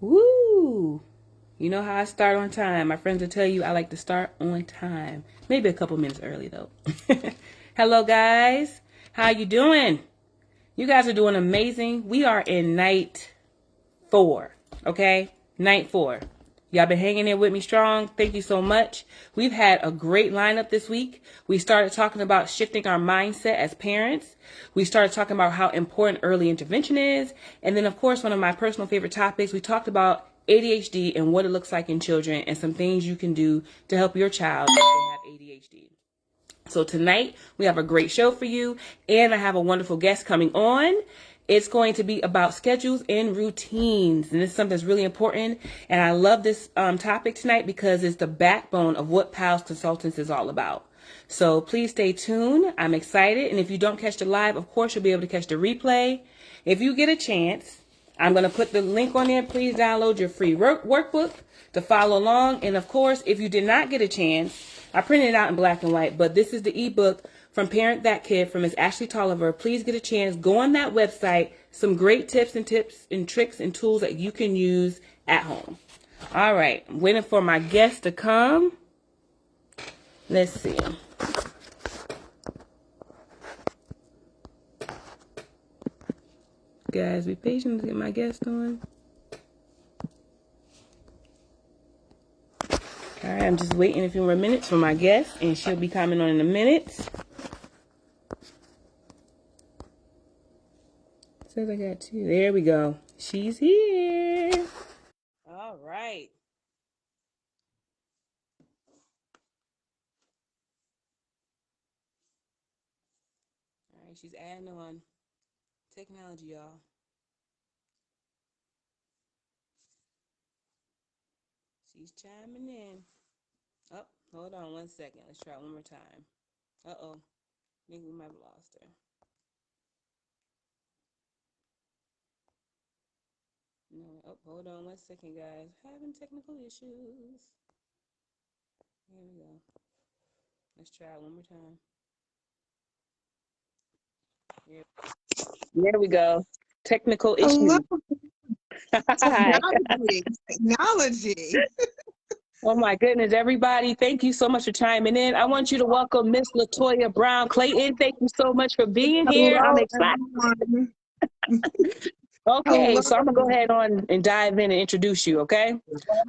Woo! You know how I start on time. My friends will tell you I like to start on time. Maybe a couple minutes early though. Hello guys. How you doing? You guys are doing amazing. We are in night 4. Okay? Night 4. Y'all been hanging in with me strong. Thank you so much. We've had a great lineup this week. We started talking about shifting our mindset as parents. We started talking about how important early intervention is. And then, of course, one of my personal favorite topics, we talked about ADHD and what it looks like in children and some things you can do to help your child if they have ADHD. So tonight we have a great show for you, and I have a wonderful guest coming on. It's going to be about schedules and routines, and this is something that's really important. And I love this topic tonight because it's the backbone of what PALS Consultants is all about. So please stay tuned. I'm excited, and if you don't catch the live, of course you'll be able to catch the replay. If you get a chance, I'm going to put the link on there. Please download your free workbook to follow along. And of course, if you did not get a chance, I printed it out in black and white, but this is the ebook from Parent That Kid from Ms. Ashley Tolliver. Please get a chance. Go on that website. Some great tips and tricks and tools that you can use at home. All right. I'm waiting for my guest to come. Let's see. Guys, be patient to get my guest on. All right, I'm just waiting a few more minutes for my guest, and she'll be coming on in a minute. Says I got 2. There we go. She's here. All right. All right, she's adding on technology, y'all. She's chiming in. Oh, hold on one second. Let's try it one more time. Uh-oh. I think we might have lost her. No, oh, hold on one second, guys. Having technical issues. Here we go. Let's try it one more time. There we go. Technical issues. Hello. Hi. Technology. Oh my goodness, everybody. Thank you so much for chiming in. I want you to welcome Miss Latoya Brown Clayton. Thank you so much for being here. I'm Hello, excited. everyone. Okay, Hello. so I'm gonna go ahead on and dive in and introduce you, okay?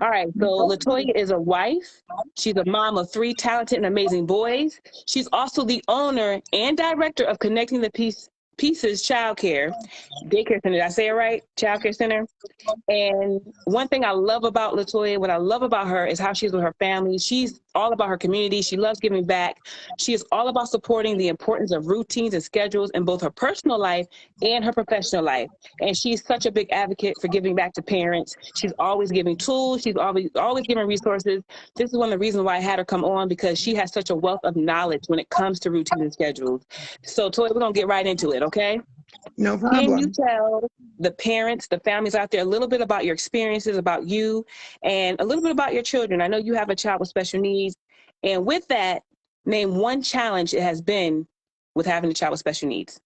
All right, so Latoya is a wife. She's a mom of 3 talented and amazing boys. She's also the owner and director of Connecting the Pieces Child Care Daycare Center. Did I say it right? Child Care Center. And one thing I love about Latoya, what I love about her is how she's with her family. She's all about her community. She loves giving back. She is all about supporting the importance of routines and schedules in both her personal life and her professional life. And she's such a big advocate for giving back to parents. She's always giving tools. She's always giving resources. This is one of the reasons why I had her come on, because she has such a wealth of knowledge when it comes to routines and schedules. So Toya, we're gonna get right into it, okay? No Can you problem. tell the parents, the families out there, a little bit about your experiences, about you, and a little bit about your children? I know you have a child with special needs. And with that, name one challenge it has been with having a child with special needs.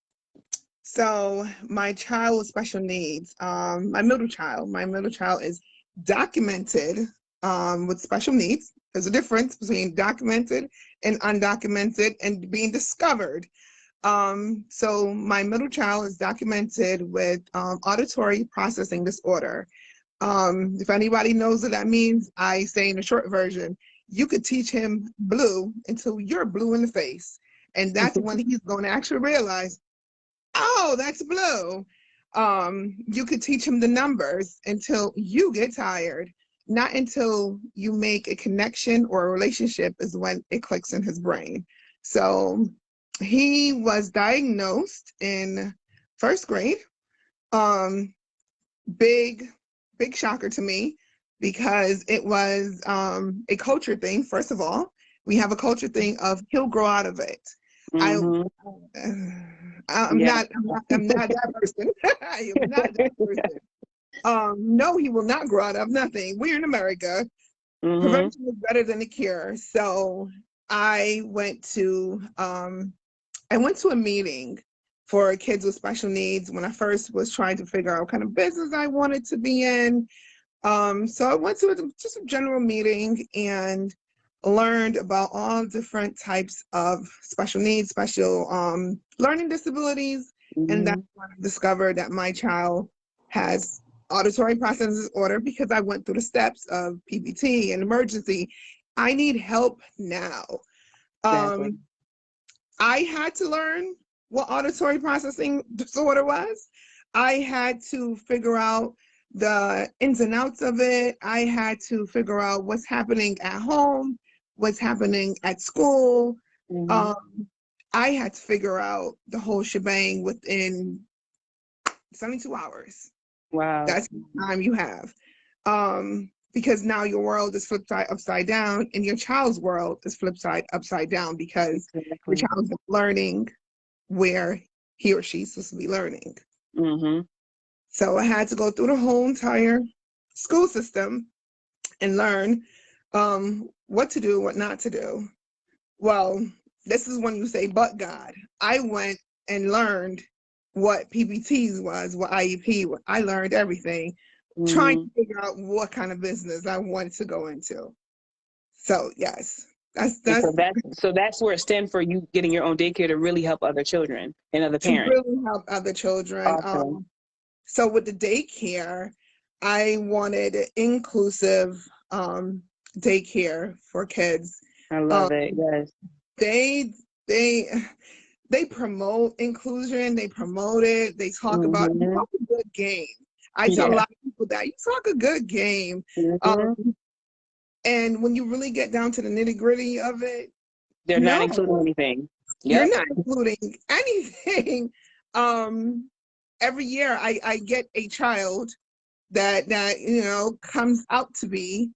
So my child with special needs, my middle child is documented with special needs. There's a difference between documented and undocumented and being discovered. So my middle child is documented with auditory processing disorder. If anybody knows what that means, I say in the short version, you could teach him blue until you're blue in the face. And that's when he's going to actually realize, oh, that's blue. You could teach him the numbers until you get tired. Not until you make a connection or a relationship is when it clicks in his brain. So he was diagnosed in 1st grade. Big shocker to me, because it was a culture thing. First of all, we have a culture thing of he'll grow out of it. Mm-hmm. I'm not that person. I am not that person. No, he will not grow out of nothing. We're in America. Mm-hmm. Prevention is better than the cure. So I went to a meeting for kids with special needs when I first was trying to figure out what kind of business I wanted to be in. So I went to just a general meeting and learned about all different types of special needs, special learning disabilities, and that's Mhm. when I discovered that my child has auditory processing disorder because I went through the steps of PBT and emergency. I need help now. Exactly. Um, I had to learn what auditory processing disorder was. I had to figure out the ins and outs of it. I had to figure out what's happening at home, what's happening at school. Mhm. Um, I had to figure out the whole shebang within 72 hours. Wow. That's the time you have. Because now your world is flipped side upside down and your child's world is flipped side upside down because your Exactly. child's not learning where he or she's supposed to be learning. Mhm. So I had to go through the whole entire school system and learn what to do, what not to do. Well, this is when you say, but God. I went and learned what PBTs was, what IEP was. I learned everything, trying to Mhm. figure out what kind of business I wanted to go into. So yes, that's And that's so that's where it stemmed for you getting your own daycare to really help other children and other to parents. really help other children. Awesome. So with the daycare, I wanted inclusive daycare for kids. I Um, love it. Yes. they they they promote inclusion. They promote it. They talk about you Mhm. talk a good game. I tell a Yeah. lot of people that you talk a good game. Mhm. Um, and when you really get down to the nitty gritty of it, They're not no, including anything. you're Yep. not including anything. Um, every year I get a child that comes out to be,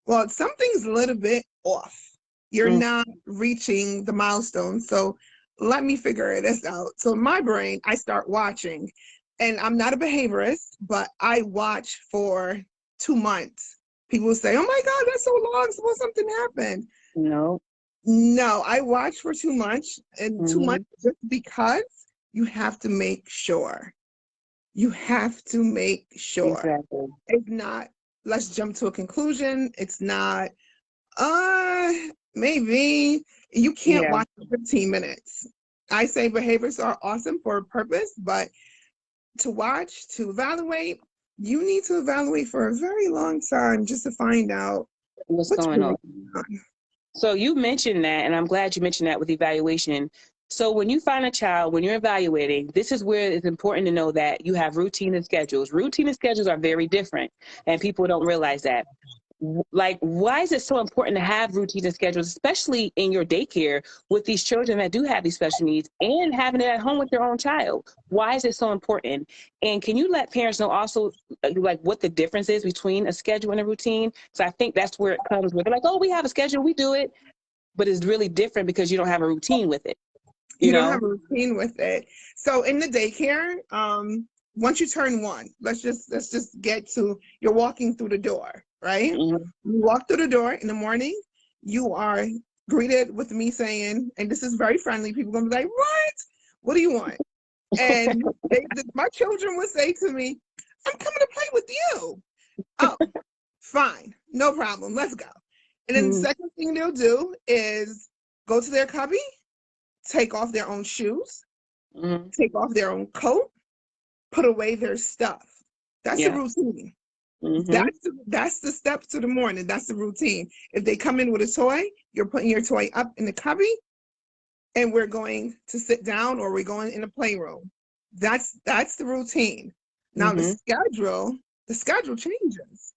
well, something's a little bit off. You're Mm. not reaching the milestone. So let me figure this out. So in my brain, I start watching, and I'm not a behaviorist, but I watch for 2 months. People say, oh my God, that's so long. Suppose something happened. No. No, I watch for 2 months, and 2 months Mhm. just because you have to make sure. You have to make sure. Exactly. It's not, let's jump to a conclusion. It's not, uh, maybe you can't Yeah. watch for 15 minutes. I say behaviors are awesome for a purpose, but to watch, to evaluate, you need to evaluate for a very long time just to find out What's what's going really on? going on. So you mentioned that, and I'm glad you mentioned that with evaluation. So when you find a child, when you're evaluating, this is where it's important to know that you have routine and schedules. Routine and schedules are very different, and people don't realize that. Like, why is it so important to have routines and schedules, especially in your daycare with these children that do have these special needs and having it at home with your own child? Why is it so important? And can you let parents know also, like, what the difference is between a schedule and a routine? So I think that's where it comes with, they're like, oh, we have a schedule, we do it, but it's really different because you don't have a routine with it, you You don't know? have a routine with it. So in the daycare, once you turn one, let's just get to, you're walking through the door, right? Mhm. You walk through the door in the morning, you are greeted with me saying, and this is very friendly, people gonna be like, what do you want? And my children would say to me, I'm coming to play with you. Oh, fine, no problem, let's go. And then the Mhm. second thing they'll do is go to their cubby, take off their own shoes, Mhm. take off their own coat, put away their stuff. That's the Yeah. routine. Mhm. That's the steps to the morning. That's the routine. If they come in with a toy, you're putting your toy up in the cubby, and we're going to sit down, or we're going in the playroom. That's the routine. Now Mhm. the schedule changes.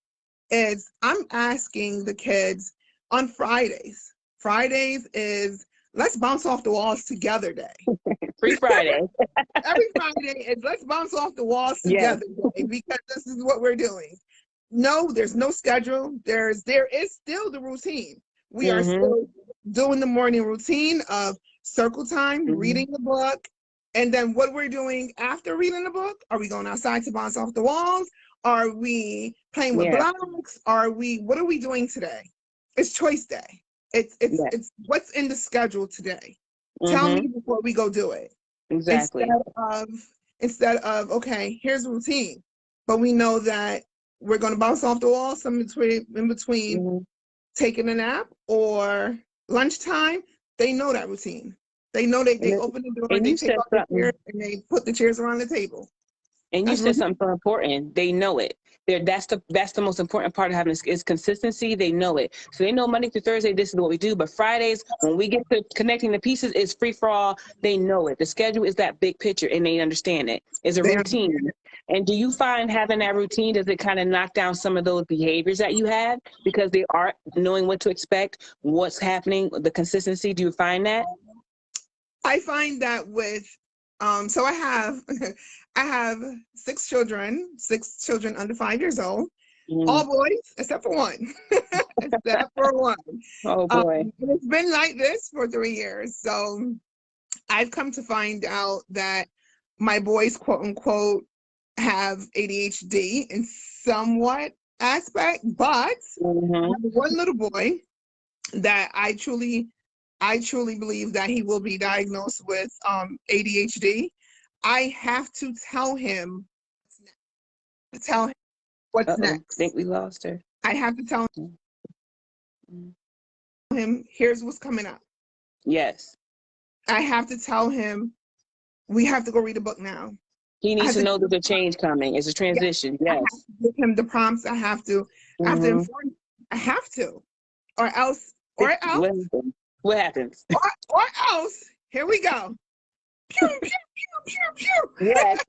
Is I'm asking the kids on Fridays. Fridays is let's bounce off the walls together day. Free Friday. Every Friday is let's bounce off the walls Yes. together day, because this is what we're doing. No, there's no schedule. There is still the routine. We are Mhm. still doing the morning routine of circle time, Mhm. reading the book, and then what we're doing after reading the book. Are we going outside to bounce off the walls? Are we playing with Yeah. blocks? What are we doing today? It's choice day. Yeah. It's what's in the schedule today. Tell me Mhm. before we go do it. Instead Exactly. of instead of okay, here's a routine, but we know that we're going to bounce off the wall, some in between Mm-hmm. taking a nap or lunchtime. They know that routine. They know they open the door, And they you take said off the chairs, something. and they put the chairs around the table. And you That's said routine. something so important. They know it. That's the most important part of having is consistency. They know it. So they know Monday through Thursday, this is what we do. But Fridays, when we get to connecting the pieces, it's free for all. They know it. The schedule is that big picture, and they understand it. It's a They routine. And do you find having that routine, does it kind of knock down some of those behaviors that you had because they are knowing what to expect, what's happening, the consistency? Do you find that? I find that with so I have I have six children under 5 years old, all Mm. boys except for one, except for one. Oh boy. And it's been like this for 3 years. So I've come to find out that my boys, quote unquote, have ADHD in somewhat aspect, but I Mm-hmm. have one little boy that I truly believe that he will be diagnosed with ADHD. I have to tell him what's Uh-oh. I next. think we lost her. I have to tell Mm-hmm. him, here's what's coming up. Yes. I have to tell him, we have to go read a book now. He I needs have to to, know there's a change coming. It's a yeah, transition. I have Yes. to give him the prompts. I have to Mm-hmm. inform him. I have to, or else, or else, What happens? What happens? or else, here we go. Pew, pew, pew, pew, pew. Yes.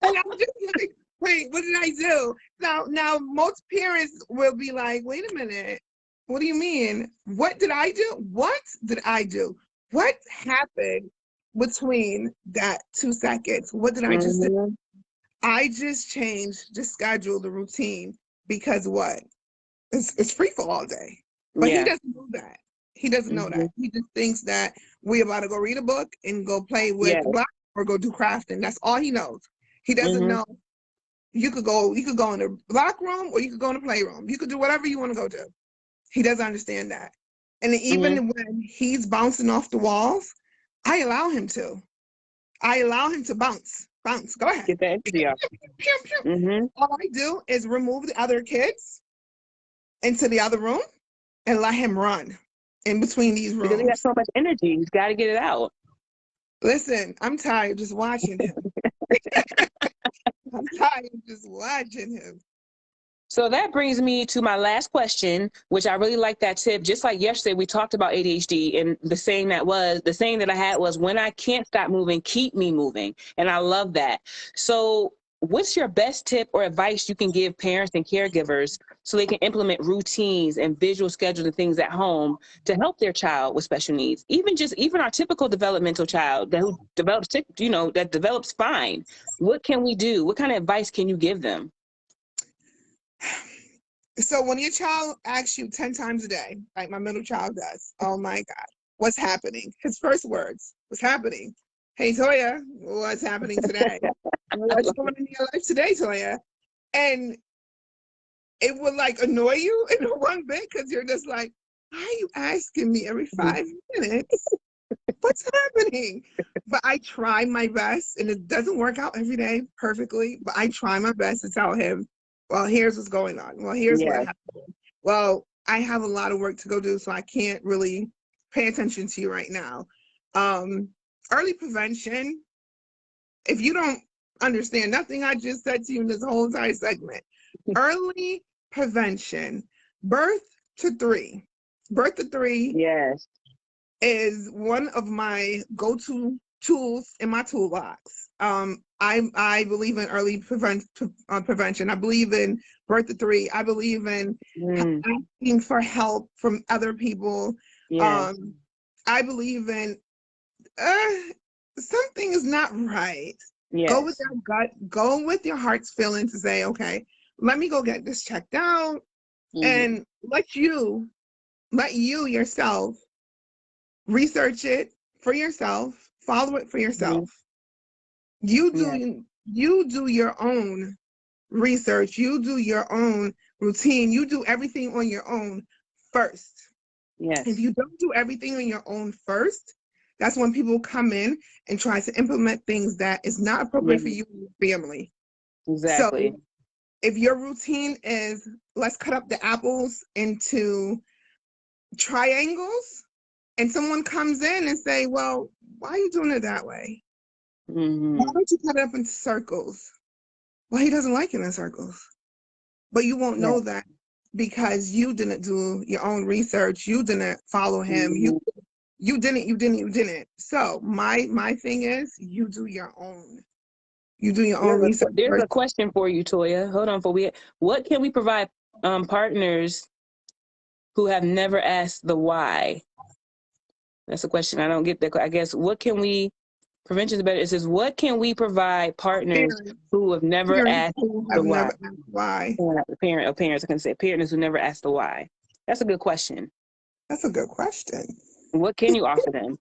And I'm just like, wait, what did I do? Now, most parents will be like, wait a minute, what do you mean? What did I do? What did I do? What happened between that 2 seconds? What did I just do? Mm-hmm. I just changed the schedule, the routine, because what? It's free for all day. But he Yeah. doesn't know that. He doesn't know Mm-hmm. that. He just thinks that we're about to go read a book and go play with Yes. block or go do crafting. That's all he knows. He doesn't Mm-hmm. know you could go in the block room or you could go in the playroom. You could do whatever you want to go do. He doesn't understand that. And Mm-hmm. even when he's bouncing off the walls, I allow him to. I allow him to bounce. Bounce. Go ahead. Get that energy off. Pew, pew. Mm-hmm. All I do is remove the other kids into the other room and let him run in between these Because he has rooms. so much energy. He's got to get it out. Listen, I'm tired just watching him. I'm tired just watching him. So that brings me to my last question, which I really like that tip. Just like yesterday, we talked about ADHD, and the saying that I had was, when I can't stop moving, keep me moving. And I love that. So what's your best tip or advice you can give parents and caregivers so they can implement routines and visual schedules and things at home to help their child with special needs? Even our typical developmental child who develops, that develops fine. What can we do? What kind of advice can you give them? So when your child asks you 10 times a day, like my middle child does, oh my God, what's happening? His first words, what's happening? Hey, Toya, what's happening today? What's going on in your life today, Toya? And it would like annoy you in one bit because you're just like, why are you asking me every 5 minutes? What's happening? But I try my best, and it doesn't work out every day perfectly, but I try my best to tell him, well, here's what's going on. Well, here's what Yeah. happened. Well, I have a lot of work to go do, so I can't really pay attention to you right now. Early prevention, if you don't understand nothing I just said to you in this whole entire segment, early prevention, birth to 3. Birth to 3 Yes. is one of my go-to tools in my toolbox. I believe in early prevention. I believe in birth to 3. I believe in asking for help from other people. Yes. I believe in something is not right. Yes. Go with your gut. Go with your heart's feeling to say, okay, let me go get this checked out, and let you yourself research it for yourself, follow it for yourself. You do your own research, you do your own routine, you do everything on your own first. Yes. If you don't do everything on your own first, that's when people come in and try to implement things that is not appropriate for you and your family. Exactly. So If your routine is, let's cut up the apples into triangles, and someone comes in and say, well, why are you doing it that way? Why don't you cut it up into circles? Well, he doesn't like it in circles. But you won't Yeah. know that because you didn't do your own research. You didn't follow him. Mhm. You didn't. So my thing is you do your own. You do your own There's research there's a first. question for you, Toya. Hold on, what can we provide partners who have never asked the why? That's a question. I don't get that. I guess what can we prevention is better. It says what can we provide partners Parents, who have never parents asked who the have why? never asked why. Parent or parents, I can say parents who never asked the why. That's a good question. That's a good question. What can you offer them?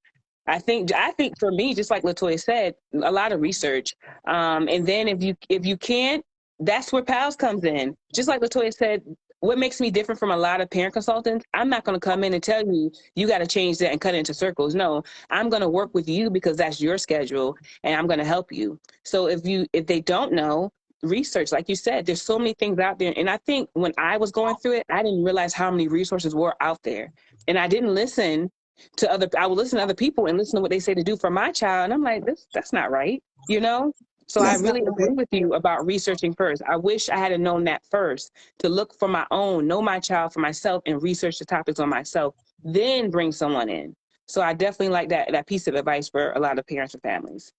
I think for me, just like Latoya said, a lot of research. And then if you can't, that's where PALS comes in. Just like Latoya said, what makes me different from a lot of parent consultants, I'm not going to come in and tell you you got to change that and cut it into circles. No, I'm going to work with you because that's your schedule and I'm going to help you. So if they don't know, research, like you said, there's so many things out there. And I think when I was going through it, I didn't realize how many resources were out there. And I didn't listen to I would listen to other people and listen to what they say to do for my child. And I'm like, that's not right, you know? So I That's not really right. agree with you about researching first. I wish I had known that first to look for my own, know my child for myself and research the topics on myself, then bring someone in. So I definitely like that piece of advice for a lot of parents and families.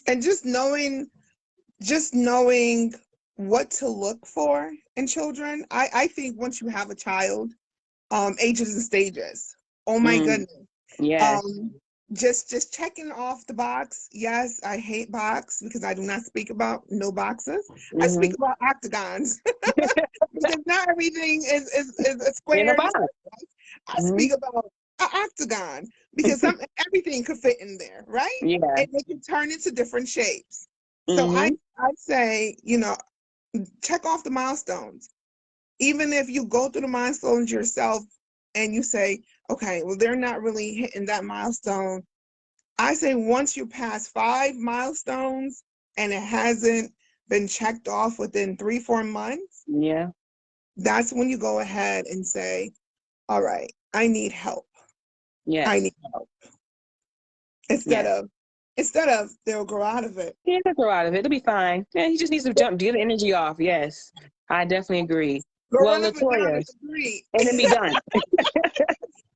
And just knowing what to look for in children. I think once you have a child, ages and stages. Oh my Mm, goodness. yes. Um, just checking off the box. Yes, I hate box because I do not speak about no boxes. I Mm-hmm. speak about octagons because not everything is a In a square. box. I Mm-hmm. speak about an octagon because everything could fit in there, right? Yeah. And they can turn into different shapes. So I Mm-hmm. I say, check off the milestones. Even if you go through the milestones yourself and you say, okay, well, they're not really hitting that milestone. I say once you pass 5 milestones and it hasn't been checked off within 3-4 months, Yeah. that's when you go ahead and say, all right, I need help. I Yes. need help. Instead Yes. of instead of they'll grow out of it. Yeah, he'll grow out of it. It'll be fine. Yeah, he just needs to get the energy off. Yes, I definitely agree. Go Well, run up and down the Latoya, street. and then be done.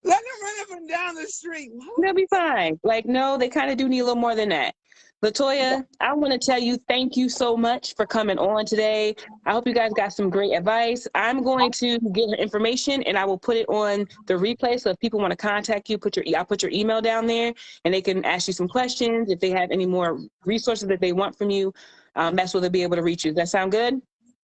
Let them run up and down the street. They'll be fine. Like, no, they kind of do need a little more than that. Latoya, I want to tell you thank you so much for coming on today. I hope you guys got some great advice. I'm going to get her information and I will put it on the replay. So if people want to contact you, I'll put your email down there and they can ask you some questions. If they have any more resources that they want from you, that's where they'll be able to reach you. Does that sound good?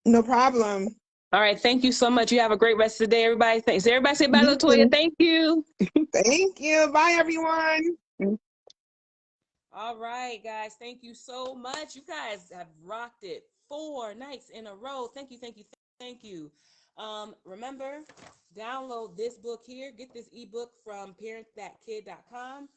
No problem. All right. Thank you so much. You have a great rest of the day, everybody. Thanks. Everybody say bye, You Latoya. too. Thank you. Thank you. Bye, everyone. All right, guys. Thank you so much. You guys have rocked it 4 nights in a row. Thank you, thank you, thank you. Remember, download this book here. Get this ebook from parentthatkid.com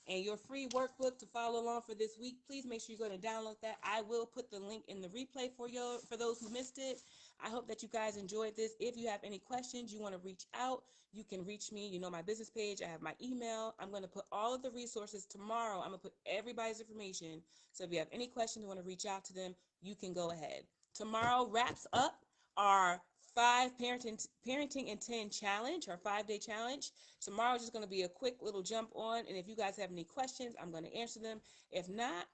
and your free workbook to follow along for this week. Please make sure you're going to download that. I will put the link in the replay for those who missed it. I hope that you guys enjoyed this. If you have any questions, you want to reach out, you can reach me. You know my business page. I have my email. I'm going to put all of the resources tomorrow. I'm going to put everybody's information. So if you have any questions, you want to reach out to them, you can go ahead. Tomorrow wraps up our 5 parenting in 10 challenge, our 5-day challenge. Tomorrow is just going to be a quick little jump on. And if you guys have any questions, I'm going to answer them. If not,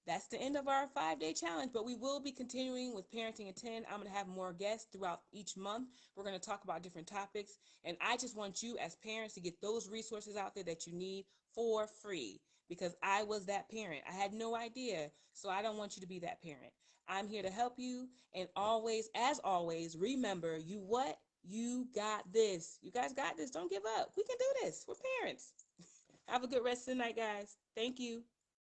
that's the end of our 5-day challenge, but we will be continuing with Parenting at 10. I'm going to have more guests throughout each month. We're going to talk about different topics, and I just want you as parents to get those resources out there that you need for free, because I was that parent. I had no idea, so I don't want you to be that parent. I'm here to help you, and always, as always, remember, you what? You got this. You guys got this. Don't give up. We can do this. We're parents. Have a good rest of the night, guys. Thank you.